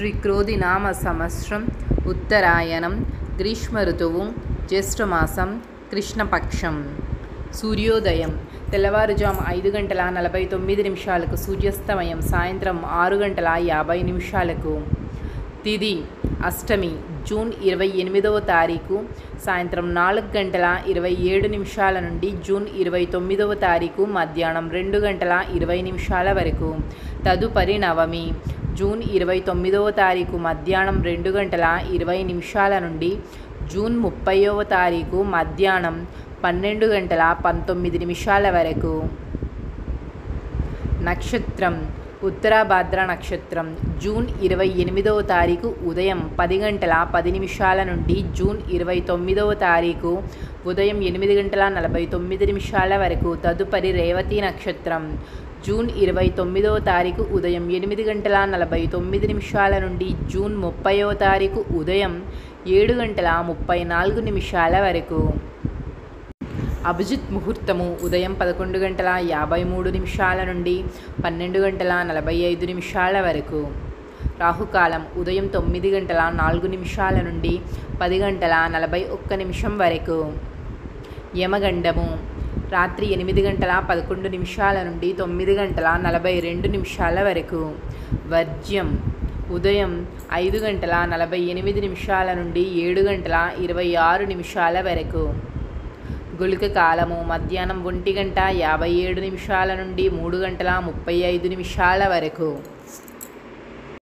శ్రీక్రోధినామ సంవత్సరం ఉత్తరాయణం గ్రీష్మ ఋతువు జ్యేష్ఠమాసం కృష్ణపక్షం. సూర్యోదయం తెల్లవారుజాము 5:49 సూర్యాస్తమయం సాయంత్రం 6:50 తిథి అష్టమి జూన్ 28వ తారీఖు సాయంత్రం 4:27 నుండి జూన్ 29వ తారీఖు మధ్యాహ్నం 2:20 వరకు. తదుపరి నవమి జూన్ 29వ తారీఖు మధ్యాహ్నం 2:20 నుండి జూన్ 30వ తారీఖు మధ్యాహ్నం 12:19 వరకు. నక్షత్రం ఉత్తరాభాద్ర నక్షత్రం జూన్ 28వ తారీఖు ఉదయం 10:10 నుండి జూన్ 29వ తారీఖు ఉదయం 8:49 వరకు. తదుపరి రేవతి నక్షత్రం జూన్ 29వ తారీఖు ఉదయం 8:49 నుండి జూన్ 30వ తారీఖు ఉదయం 7:34 వరకు. అభిజిత్ ముహూర్తము ఉదయం 11:53 నుండి 12:45 వరకు. రాహుకాలం ఉదయం 9:04 నుండి 10:41 వరకు. యమగండము రాత్రి 8:11 నుండి 9:42 వరకు. వర్జ్యం ఉదయం 5:48 నుండి 7:26 వరకు. గుళిక కాలము మధ్యాహ్నం 1:57 నుండి 3:35 వరకు.